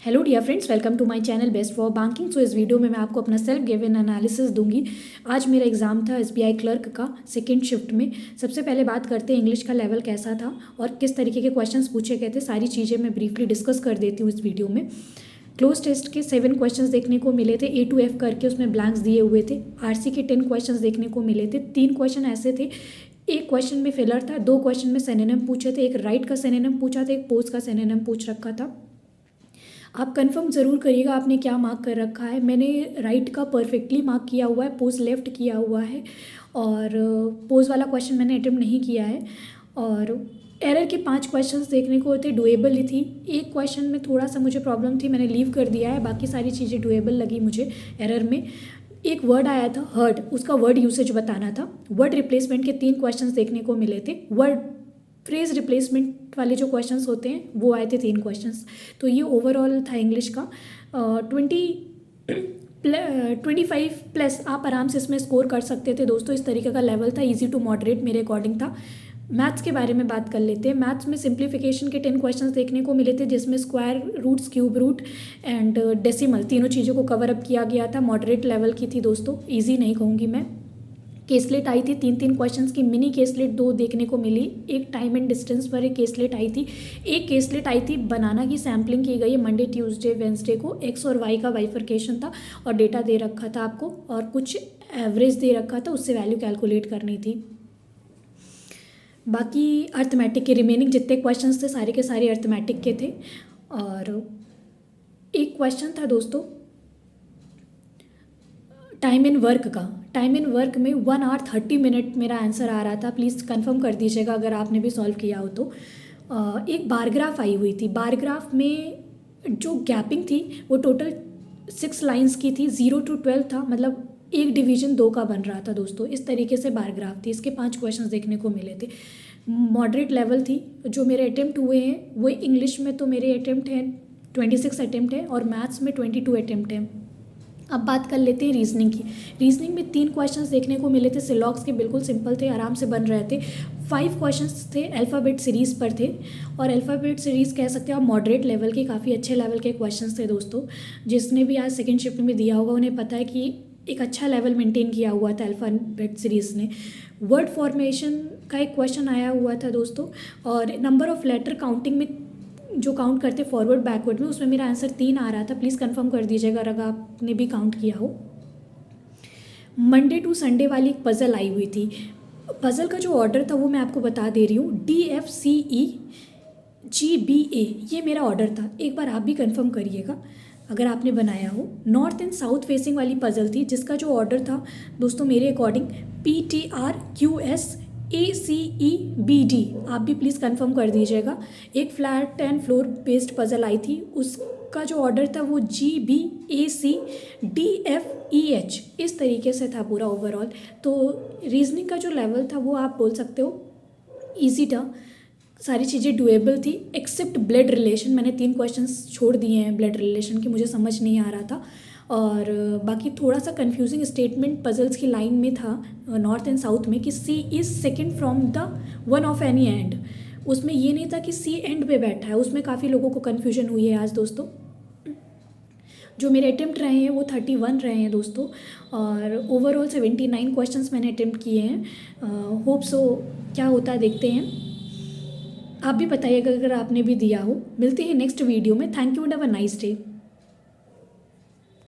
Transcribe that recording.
Hello dear friends, welcome to my channel best for banking. So इस video में मैं आपको अपना सेल्फ गिवन एनालिसिस दूंगी। आज मेरा एग्जाम था एसबीआई क्लर्क का सेकंड शिफ्ट में। सबसे पहले बात करते हैं इंग्लिश का लेवल कैसा था और किस तरीके के क्वेश्चंस पूछे गए थे। सारी चीज़ें मैं ब्रीफली डिस्कस कर देती हूँ इस वीडियो में। क्लोज टेस्ट के 7 क्वेश्चंस देखने को मिले थे, A to F करके उसमें ब्लैंक्स दिए हुए थे। आरसी के 10 क्वेश्चंस देखने को मिले थे। 3 क्वेश्चन ऐसे थे, एक क्वेश्चन में फिलर था, 2 क्वेश्चन में सिनोनिम पूछे थे, एक राइट का सिनोनिम पूछा था, एक पोज का सिनोनिम पूछ रखा था। आप कंफर्म ज़रूर करिएगा आपने क्या मार्क कर रखा है। मैंने राइट का परफेक्टली मार्क किया हुआ है, पोज लेफ्ट किया हुआ है और पोज वाला क्वेश्चन मैंने अटेम्प्ट नहीं किया है। और एरर के 5 क्वेश्चंस देखने को थे, डुएबल ही थी। एक क्वेश्चन में थोड़ा सा मुझे प्रॉब्लम थी, मैंने लीव कर दिया है, बाकी सारी चीज़ें डुएबल लगी मुझे। एरर में एक वर्ड आया था हर्ट, उसका वर्ड यूसेज बताना था। वर्ड रिप्लेसमेंट के 3 क्वेश्चंस देखने को मिले थे। वर्ड फ्रेज रिप्लेसमेंट वाले जो क्वेश्चंस होते हैं वो आए थे 3 क्वेश्चंस। तो ये ओवरऑल था इंग्लिश का। 25 प्लस आप आराम से इसमें स्कोर कर सकते थे दोस्तों। इस तरीके का लेवल था, इजी टू मॉडरेट मेरे अकॉर्डिंग था। मैथ्स के बारे में बात कर लेते हैं। मैथ्स में सिंप्लीफिकेशन के 10 क्वेश्चंस देखने को मिले थे, जिसमें square roots, cube root and decimal तीनों चीज़ों को कवर अप किया गया था। मॉडरेट लेवल की थी दोस्तों, ईजी नहीं कहूँगी मैं। केसलेट आई थी 3 क्वेश्चंस की। मिनी केसलेट 2 देखने को मिली। एक टाइम एंड डिस्टेंस पर एक केसलेट आई थी। एक केसलेट आई थी बनाना की सैम्पलिंग की गई है मंडे ट्यूसडे वेंसडे को। एक्स और वाई का बाइफर्केशन था और डेटा दे रखा था आपको और कुछ एवरेज दे रखा था, उससे वैल्यू कैलकुलेट करनी थी। बाकी अर्थमेटिक के रिमेनिंग जितने क्वेश्चंस थे सारे के सारे अर्थमेटिक के थे। और एक क्वेश्चन था दोस्तों टाइम इन वर्क का। टाइम इन वर्क में 1 आवर 30 मिनट मेरा आंसर आ रहा था। प्लीज़ कंफर्म कर दीजिएगा अगर आपने भी सॉल्व किया हो तो। एक बार ग्राफ आई हुई थी। बार ग्राफ में जो गैपिंग थी वो टोटल 6 लाइंस की थी। 0 to 12 था, मतलब एक डिवीजन 2 का बन रहा था दोस्तों। इस तरीके से बार ग्राफ थी। इसके 5 क्वेश्चंस देखने को मिले थे। मॉडरेट लेवल थी। जो मेरे अटेम्प्ट हुए हैं वो इंग्लिश में तो मेरे अटेम्प्ट हैं 26 अटेम्प्ट है और मैथ्स में 22 अटेम्प्ट है। अब बात कर लेते हैं रीजनिंग की। रीजनिंग में 3 क्वेश्चंस देखने को मिले थे। सिलॉक्स के बिल्कुल सिंपल थे, आराम से बन रहे थे। 5 क्वेश्चंस थे अल्फ़ाबेट सीरीज़ पर थे और अल्फ़ाबेट सीरीज़ कह सकते हो आप मॉडरेट लेवल के, काफ़ी अच्छे लेवल के क्वेश्चंस थे दोस्तों। जिसने भी आज सेकंड शिफ्ट में दिया होगा उन्हें पता है कि एक अच्छा लेवल मेंटेन किया हुआ था अल्फ़ाबेट सीरीज़ ने। वर्ड फॉर्मेशन का एक क्वेश्चन आया हुआ था दोस्तों और नंबर ऑफ़ लेटर काउंटिंग में जो काउंट करते फॉरवर्ड बैकवर्ड में, उसमें मेरा आंसर 3 आ रहा था। प्लीज़ कंफर्म कर दीजिएगा अगर आपने भी काउंट किया हो। मंडे टू संडे वाली एक पज़ल आई हुई थी। पज़ल का जो ऑर्डर था वो मैं आपको बता दे रही हूँ। DFCEGBA ये मेरा ऑर्डर था। एक बार आप भी कंफर्म करिएगा अगर आपने बनाया हो। नॉर्थ एंड साउथ फेसिंग वाली पज़ल थी जिसका जो ऑर्डर था दोस्तों मेरे अकॉर्डिंग PTRQSACEBD। आप भी प्लीज़ कंफर्म कर दीजिएगा। एक flat and floor based puzzle आई थी, उसका जो ऑर्डर था वो GBACDFEH इस तरीके से था पूरा ओवरऑल। तो रीजनिंग का जो लेवल था वो आप बोल सकते हो ईजी था। सारी चीज़ें डुएबल थी एक्सेप्ट ब्लड रिलेशन। मैंने 3 क्वेश्चंस छोड़ दिए हैं ब्लड रिलेशन की, मुझे समझ नहीं आ रहा था। और बाकी थोड़ा सा कंफ्यूजिंग स्टेटमेंट पजल्स की लाइन में था नॉर्थ एंड साउथ में कि C is second from the one of any end. उसमें ये नहीं था कि सी एंड पे बैठा है। उसमें काफ़ी लोगों को कन्फ्यूजन हुई है आज दोस्तों। जो मेरे अटेम्प्ट रहे हैं वो 31 रहे हैं दोस्तों और ओवरऑल 79 क्वेश्चंस मैंने अटेम्प्ट किए हैं। होप सो क्या होता है देखते हैं। आप भी बताइएगा अगर आपने भी दिया हो। मिलते हैं नेक्स्ट वीडियो में। Thank you and have a nice day.